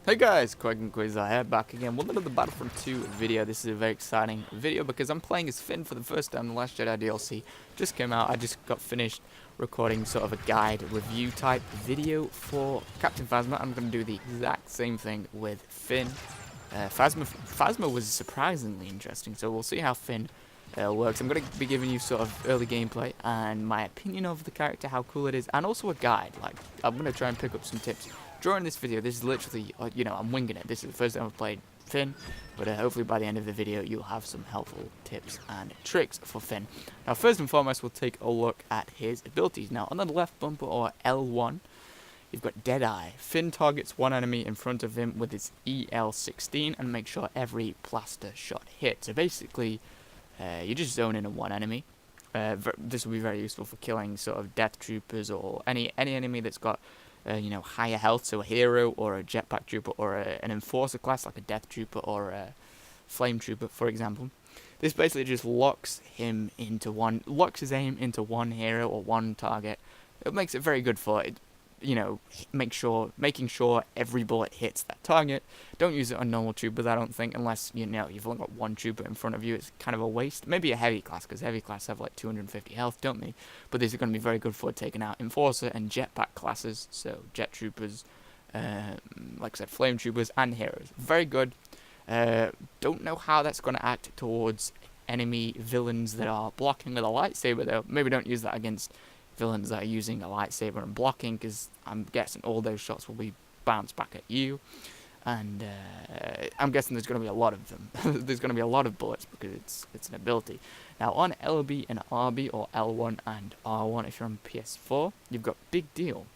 Hey guys, Quag and Quasar here, back again with another Battlefront 2 video. This is a very exciting video because I'm playing as Finn for the first time. The Last Jedi DLC just came out. I just got finished recording sort of a guide review type video for Captain Phasma. I'm going to do the exact same thing with Finn. Phasma was surprisingly interesting, so we'll see how Finn works. I'm going to be giving you sort of early gameplay and my opinion of the character, how cool it is, and also a guide. Like, I'm going to try and pick up some tips during this video. This is literally, I'm winging it. This is the first time I've played Finn, but hopefully by the end of the video you'll have some helpful tips and tricks for Finn. Now, first and foremost, we'll take a look at his abilities. Now, on the left bumper, or L1, you've got Deadeye. Finn targets one enemy in front of him with his EL16 and make sure every blaster shot hits. So basically, you just zone in on one enemy. This will be very useful for killing sort of death troopers or any enemy that's got higher health, so a hero or a jetpack trooper or an enforcer class like a death trooper or a flame trooper, for example. This basically just locks his aim into one hero or one target. It makes it very good for it. Making sure every bullet hits that target. Don't use it on normal troopers, I don't think, unless you've only got one trooper in front of you. It's kind of a waste. Maybe a heavy class, because heavy class have like 250 health, don't they? But these are going to be very good for taking out enforcer and jetpack classes, so jet troopers, like I said, flame troopers and heroes. Very good. Don't know how that's going to act towards enemy villains that are blocking with a lightsaber, though. Maybe don't use that against villains that are using a lightsaber and blocking, because I'm guessing all those shots will be bounced back at you, and I'm guessing there's going to be a lot of them. There's going to be a lot of bullets because it's an ability. Now, on LB and RB, or L1 and R1, if you're on PS4, you've got Big Deal,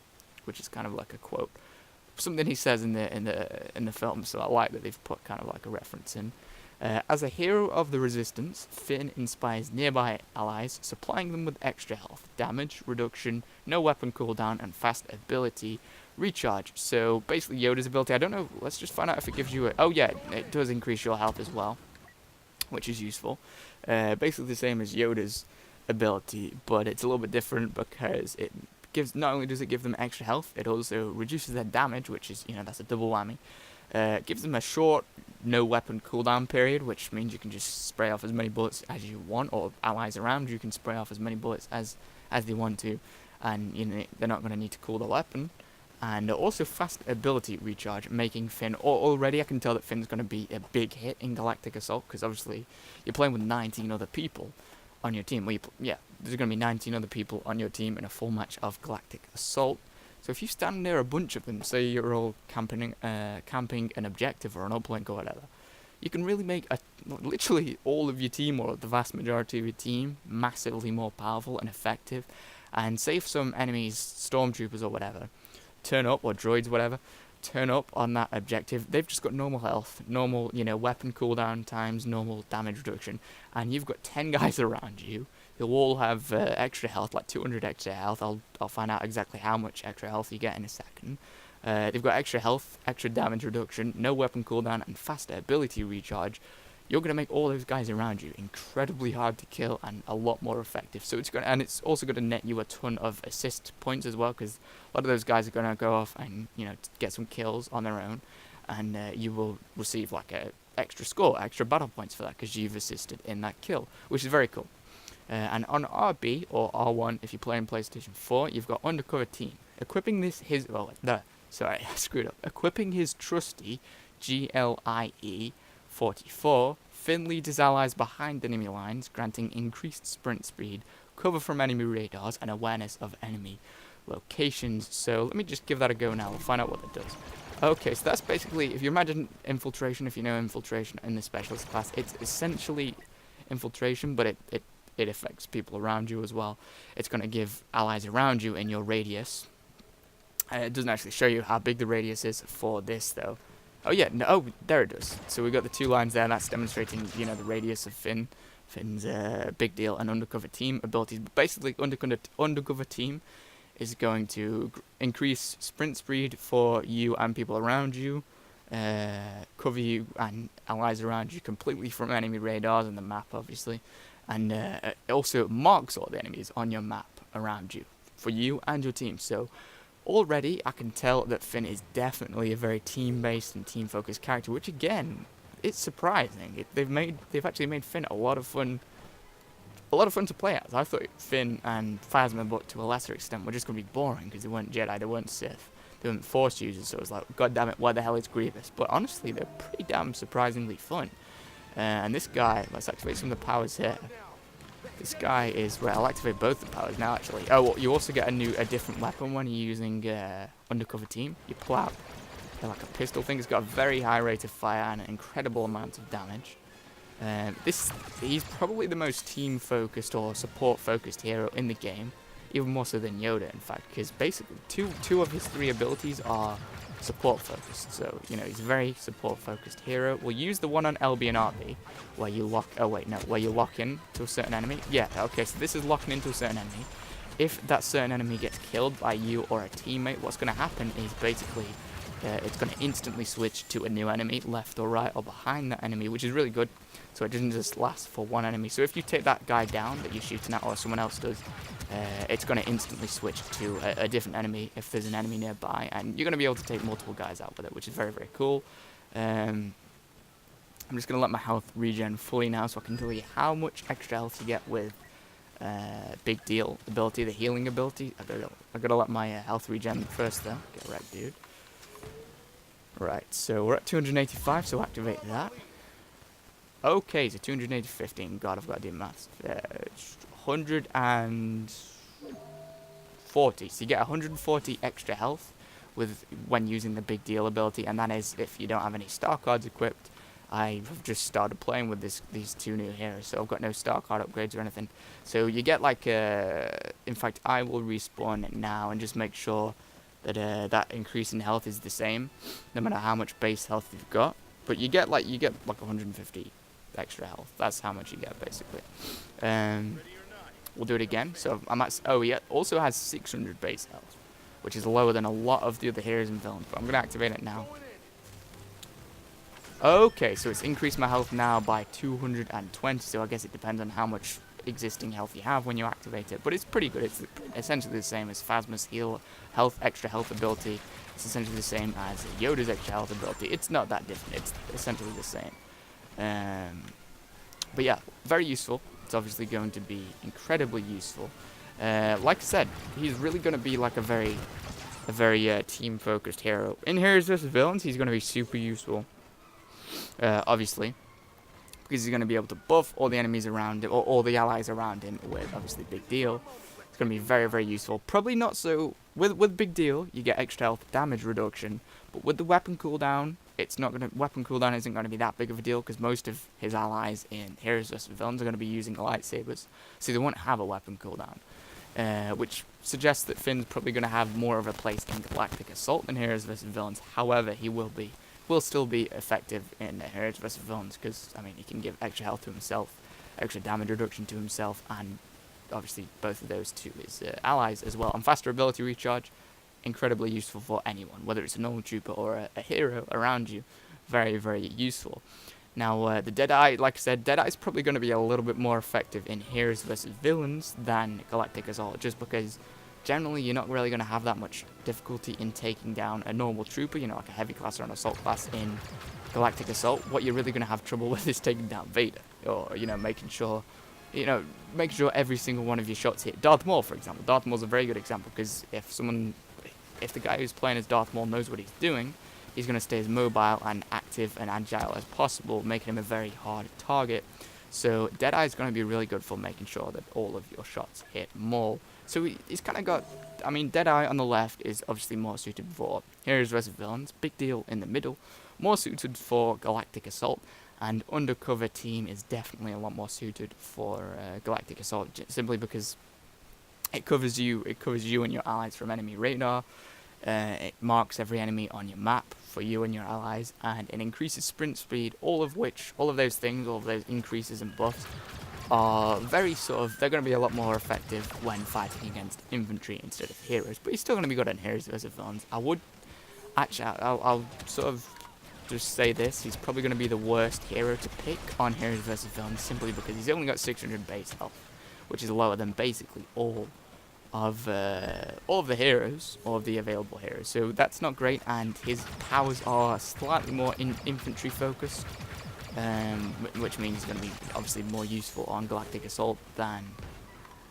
which is kind of like a quote, something he says in the film. So I like that they've put kind of like a reference in. As a hero of the Resistance, Finn inspires nearby allies, supplying them with extra health, damage reduction, no weapon cooldown, and fast ability recharge. So basically Yoda's ability, I don't know, let's just find out if it gives you oh yeah, it does increase your health as well, which is useful. Basically the same as Yoda's ability, but it's a little bit different because it gives, not only does it give them extra health, it also reduces their damage, which is, that's a double whammy. Gives them a short no weapon cooldown period, which means you can just spray off as many bullets as you want, or allies around you can spray off as many bullets as they want to, and they're not going to need to cool the weapon. And also fast ability recharge, making Finn, already I can tell that Finn's going to be a big hit in Galactic Assault, because obviously you're playing with 19 other people on your team. Well, there's going to be 19 other people on your team in a full match of Galactic Assault. So if you stand near a bunch of them, say you're all camping an objective or an uplink or whatever, you can really make literally all of your team, or the vast majority of your team, massively more powerful and effective. And say if some enemies, stormtroopers or whatever, turn up, or droids, whatever, turn up on that objective, they've just got normal health, normal, weapon cooldown times, normal damage reduction, and you've got 10 guys around you. You'll all have extra health, like 200 extra health. I'll find out exactly how much extra health you get in a second. They've got extra health, extra damage reduction, no weapon cooldown, and faster ability recharge. You're going to make all those guys around you incredibly hard to kill and a lot more effective. So it's also going to net you a ton of assist points as well, because a lot of those guys are going to go off and get some kills on their own, and you will receive like a extra score, extra battle points for that, because you've assisted in that kill, which is very cool. And on RB, or R1, if you play in PlayStation 4, you've got Undercover Team. Equipping Equipping his trusty GLIE 44, Finn leads his allies behind enemy lines, granting increased sprint speed, cover from enemy radars, and awareness of enemy locations. So let me just give that a go now. We'll find out what it does. Okay, so that's basically, if you imagine infiltration, if you know infiltration in the specialist class, it's essentially infiltration, but it affects people around you as well. It's going to give allies around you in your radius. It doesn't actually show you how big the radius is for this, though. Oh yeah, no, there it does. So we've got the two lines there. That's demonstrating, the radius of Finn's Big Deal and Undercover Team abilities. But basically, Undercover Team is going to increase sprint speed for you and people around you, cover you and allies around you completely from enemy radars and the map, obviously. And it also marks all the enemies on your map around you, for you and your team. So already I can tell that Finn is definitely a very team-based and team-focused character, which again, it's surprising. They've actually made Finn a lot of fun to play as. I thought Finn and Phasma, but to a lesser extent, were just going to be boring because they weren't Jedi, they weren't Sith, they weren't Force users, so it was like, god damn it, why the hell is Grievous? But honestly, they're pretty damn surprisingly fun. And this guy, let's activate some of the powers here. This guy is, right, I'll activate both the powers now actually. Oh, well, you also get a different weapon when you're using Undercover Team. You pull out like a pistol thing. It's got a very high rate of fire and an incredible amount of damage. He's probably the most team-focused or support-focused hero in the game, even more so than Yoda, in fact, because basically two of his 3 abilities are support-focused. So, you know, he's a very support-focused hero. We'll use the one on LB and RB, where you lock. Oh wait, no, where you lock in to a certain enemy. Yeah, okay. So this is locking into a certain enemy. If that certain enemy gets killed by you or a teammate, what's going to happen is basically it's going to instantly switch to a new enemy, left or right or behind that enemy, which is really good. So it doesn't just last for one enemy. So if you take that guy down that you're shooting at, or someone else does, it's going to instantly switch to a different enemy if there's an enemy nearby, and you're going to be able to take multiple guys out with it, which is very, very cool. I'm just going to let my health regen fully now so I can tell you how much extra health you get with Big Deal ability, the healing ability. I've got to let my health regen first though. Get wrecked, dude. Right, so we're at 285, so activate that. Okay, so 215. God, I've got to do maths. 140. So you get 140 extra health when using the Big Deal ability, and that is if you don't have any star cards equipped. I've just started playing with these 2 new heroes, so I've got no star card upgrades or anything. So you get like in fact, I will respawn it now and just make sure that that increase in health is the same, no matter how much base health you've got. But you get like 150 extra health. That's how much you get basically. We'll do it again. So I'm at. Oh, he also has 600 base health, which is lower than a lot of the other heroes and villains. But I'm gonna activate it now. Okay, so it's increased my health now by 220. So I guess it depends on how much existing health you have when you activate it, but it's pretty good. It's essentially the same as Phasma's extra health ability. It's essentially the same as Yoda's extra health ability. It's not that different. It's essentially the same. But yeah, very useful. It's obviously going to be incredibly useful. Like I said, he's really going to be like a very team-focused hero. In Heroes vs. Villains, he's going to be super useful. Obviously, because he's going to be able to buff all the enemies around him, or all the allies around him with obviously Big Deal. It's going to be very, very useful. Probably not so... With Big Deal, you get extra health damage reduction, but with the weapon cooldown, weapon cooldown isn't going to be that big of a deal, because most of his allies in Heroes vs. Villains are going to be using lightsabers, so they won't have a weapon cooldown. Which suggests that Finn's probably going to have more of a place in Galactic Assault than Heroes vs. Villains. However, he will still be effective in Heroes vs. Villains, because, I mean, he can give extra health to himself, extra damage reduction to himself, and obviously both of those to his allies as well. And faster ability recharge, incredibly useful for anyone, whether it's a normal trooper or a hero around you. Very, very useful. Now, the Jedi, like I said, Jedi is probably going to be a little bit more effective in Heroes vs. Villains than Galactic Assault, just because generally you're not really going to have that much difficulty in taking down a normal trooper, you know, like a heavy class or an assault class in Galactic Assault. What you're really going to have trouble with is taking down Vader, or, you know, making sure every single one of your shots hit. Darth Maul, for example. Darth Maul's a very good example, because if the guy who's playing as Darth Maul knows what he's doing, he's going to stay as mobile and active and agile as possible, making him a very hard target. So Deadeye is going to be really good for making sure that all of your shots hit Maul. So he's kind of got, I mean, Deadeye on the left is obviously more suited for Heroes vs. Villains. Big Deal in the middle, more suited for Galactic Assault. And Undercover Team is definitely a lot more suited for Galactic Assault, simply because it covers you and your allies from enemy radar. It marks every enemy on your map for you and your allies, and it increases sprint speed. All of those increases and buffs are they're going to be a lot more effective when fighting against infantry instead of heroes. But he's still going to be good in Heroes vs. Villains. I'll sort of just say this: he's probably going to be the worst hero to pick on Heroes vs. Villains, simply because he's only got 600 base health, which is lower than basically all of all of the heroes, all of the available heroes. So that's not great, and his powers are slightly more infantry focused, which means he's going to be obviously more useful on Galactic Assault than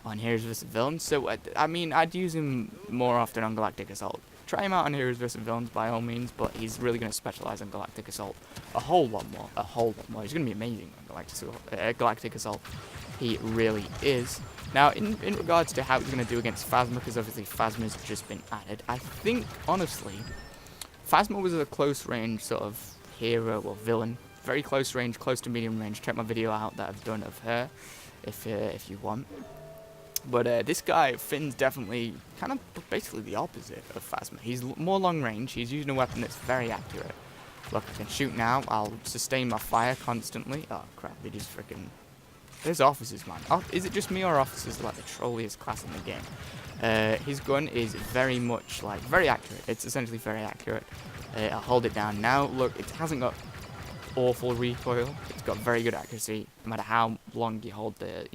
on Heroes vs. Villains. So I mean, I'd use him more often on Galactic Assault. Try him out on Heroes vs. Villains by all means, but he's really going to specialize on Galactic Assault a whole lot more. He's going to be amazing on Galactic Assault. He really is. Now, in regards to how he's going to do against Phasma, because obviously Phasma's just been added, I think, honestly, Phasma was a close range sort of hero or villain. Very close range, close to medium range. Check my video out that I've done of her, if you want. But this guy, Finn's definitely kind of basically the opposite of Phasma. He's more long range. He's using a weapon that's very accurate. Look, I can shoot now. I'll sustain my fire constantly. Oh, crap. They just freaking... There's officers, man. Oh, is it just me or officers like the trolliest class in the game? His gun is very much, like, very accurate. It's essentially very accurate. I'll hold it down now. Look, it hasn't got awful recoil. It's got very good accuracy, no matter how long you hold the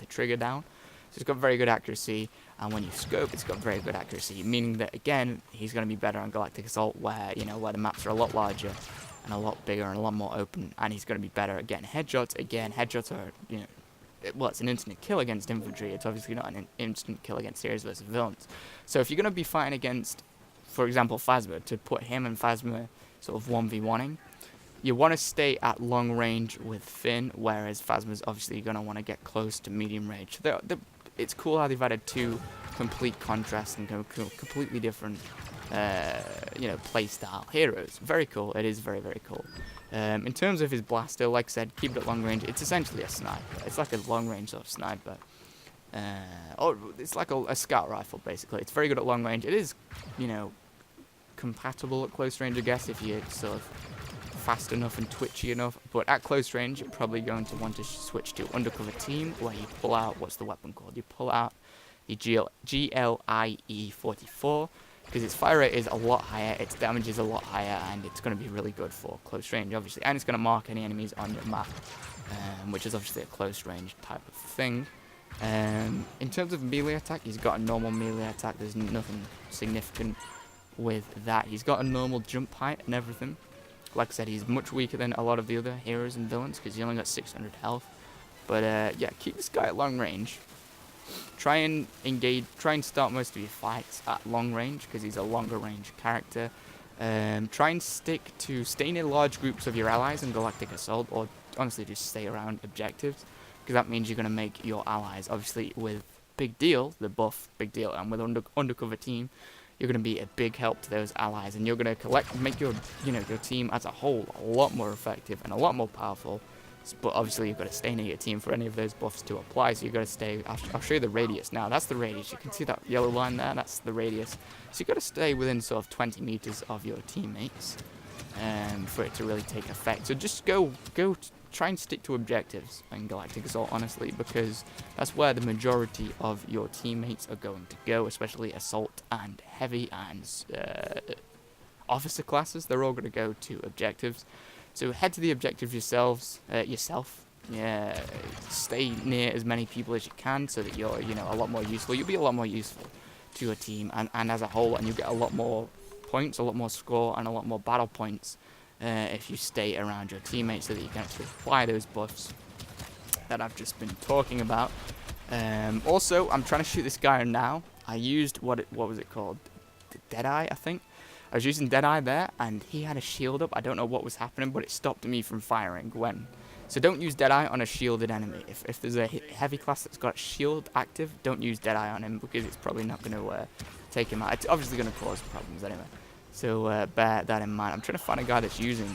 trigger down. So it's got very good accuracy, and when you scope, it's got very good accuracy, meaning that, again, he's going to be better on Galactic Assault, where the maps are a lot larger and a lot bigger and a lot more open, and he's going to be better at getting headshots. Again, headshots are, it's an instant kill against infantry. It's obviously not an instant kill against heroes versus villains. So if you're going to be fighting against, for example, Phasma, to put him and Phasma sort of 1v1ing, you want to stay at long range with Finn, whereas Phasma's obviously going to want to get close to medium range. It's cool how they've added two complete contrasts and completely different, play style heroes. Very cool. It is very, very cool. In terms of his blaster, like I said, keep it at long range. It's essentially a sniper. It's like a long range sort of sniper. It's like a scout rifle, basically. It's very good at long range. It is, compatible at close range, I guess, if you're sort of fast enough and twitchy enough, but at close range you're probably going to want to switch to Undercover Team, where you pull out, what's the weapon called? You pull out the GLIE 44, because its fire rate is a lot higher, its damage is a lot higher, and it's going to be really good for close range, obviously, and it's going to mark any enemies on your map, which is obviously a close range type of thing. In terms of melee attack, he's got a normal melee attack. There's nothing significant with that. He's got a normal jump height and everything. Like I said, he's much weaker than a lot of the other heroes and villains because he only got 600 health. But yeah, keep this guy at long range. Try and start most of your fights at long range because he's a longer range character. Try and stay near large groups of your allies in Galactic Assault, or honestly just stay around objectives, because that means you're going to make your allies, obviously with Big Deal, the buff Big Deal, and with Undercover Team, you're going to be a big help to those allies, and you're going to make your your team as a whole a lot more effective and a lot more powerful. But obviously you've got to stay near your team for any of those buffs to apply, so you've got to stay. I'll show you the radius now. That's the radius. You can see that yellow line there. That's the radius. So you've got to stay within sort of 20 meters of your teammates for it to really take effect. So just try and stick to objectives in Galactic Assault, honestly, because that's where the majority of your teammates are going to go, especially Assault and Heavy and Officer classes. They're all going to go to objectives. So head to the objective yourself. Yeah, stay near as many people as you can so that you're a lot more useful. You'll be a lot more useful to your team and as a whole, and you get a lot more points, a lot more score, and a lot more battle points if you stay around your teammates so that you can actually apply those buffs that I've just been talking about. Also, I'm trying to shoot this guy now. I used what was it called? Deadeye, I think. I was using Deadeye there, and he had a shield up. I don't know what was happening, but it stopped me from firing when. So don't use Deadeye on a shielded enemy. If there's a heavy class that's got shield active, don't use Deadeye on him because it's probably not going to take him out. It's obviously going to cause problems anyway. So bear that in mind. I'm trying to find a guy that's using.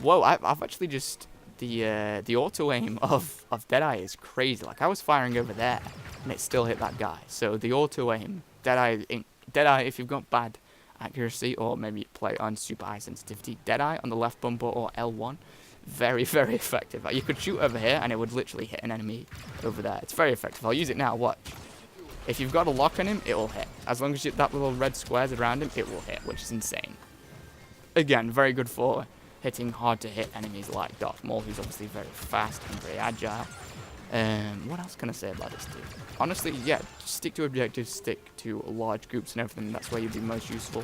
Whoa! I've actually just the auto aim of Deadeye is crazy. Like I was firing over there, and it still hit that guy. So the auto aim Deadeye, if you've got bad accuracy or maybe you play on super high sensitivity, Deadeye on the left bumper or L1, very, very effective. You could shoot over here and it would literally hit an enemy over there. It's very effective. I'll use it now, watch. If you've got a lock on him, it will hit. As long as that little red squares around him, it will hit, which is insane. Again, very good for hitting hard to hit enemies like Darth Maul, who's obviously very fast and very agile. What else can I say about this dude? Honestly, yeah, stick to objectives, stick to large groups and everything. That's where you'd be most useful.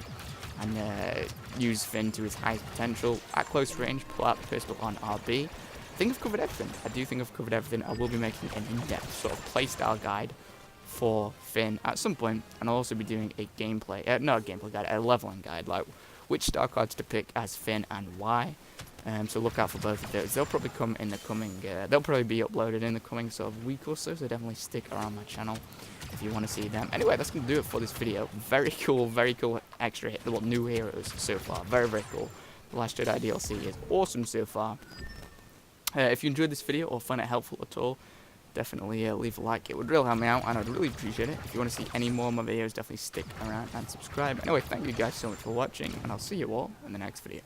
And use Finn to his highest potential. At close range, pull out the pistol on RB. I think I've covered everything. I do think I've covered everything. I will be making an in-depth sort of playstyle guide for Finn at some point. And I'll also be doing a gameplay, not a gameplay guide, a leveling guide. Like which star cards to pick as Finn and why. So look out for both of those. They'll probably come in the coming, they'll probably be uploaded in the coming sort of week or so. So definitely stick around my channel if you want to see them. Anyway, that's going to do it for this video. Very cool extra new heroes so far. Very cool. The Last Jedi DLC is awesome so far. If you enjoyed this video or found it helpful at all, definitely leave a like. It would really help me out and I'd really appreciate it. If you want to see any more of my videos, definitely stick around and subscribe. Anyway, thank you guys so much for watching and I'll see you all in the next video.